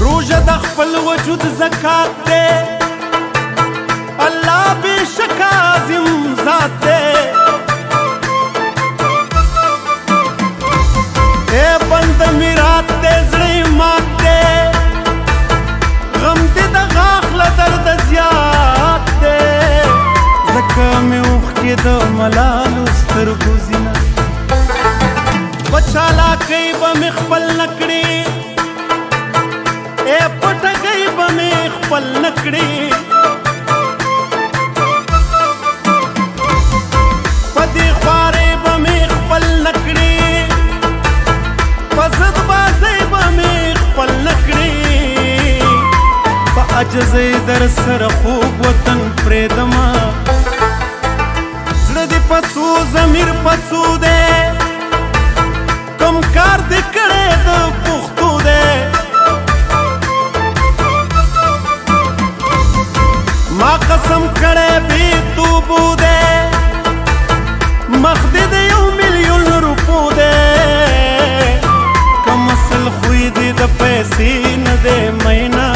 روژه د خپل وجود زکات دی الله بېشک عظیم ذات دی ای بنده مې رات دی زړه یې مات دی غم دې د غاښ له درده زیات دی ځکه مې اوښکې د ملالو سترګو ځینه په چالاکۍ به مې خپل نه کړې ای پټګۍ به مې خپل نه کړې په دې خوارۍ به مې خپل نه کړې په ضد بازۍ به مې خپل نه کړې په عجزۍ در سره خوږ وطن پرېږدمه زړه دې په څو ضمیر په څو دی کم کار دې کړی د پښتو دی ما قسم کړی بې توبو دی مخ دې د 1,000,000 روپو دی کم اصل خوی دې د پیسې نه دی مینا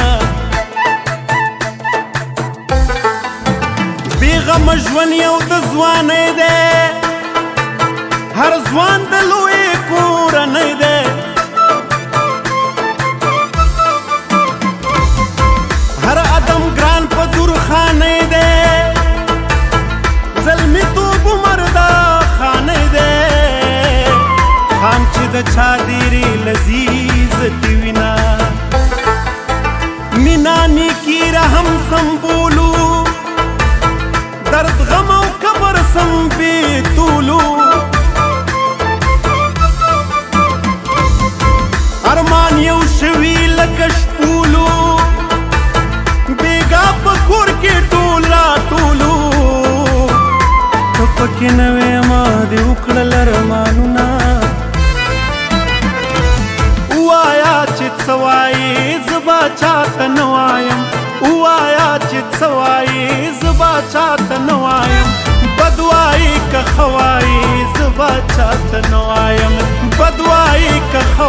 بې غمه ژوند یو د ځوانۍ دی هر ځوان د لوی کورنۍ دی هر ادم ګران په دورخانۍ دی زلمي توب عمر دا خانۍ دی خام چې د چا ډېرې لذیذ دي وینا مینا نیکي رحم سمبولو درد غم او کبر سم بیتولو ارمان یو شوي لکه شپولو بیګا په کور کې ټول راټولو ته پکې نه وې ما دې وکړل ارمانونه ووایه چې څه وایې زه به چاته نه وایم ووایه چې څه وایې زه به چاته نه وایم بد وایې که ښه وایې زه به چاته نه وایم بد وایې که ښه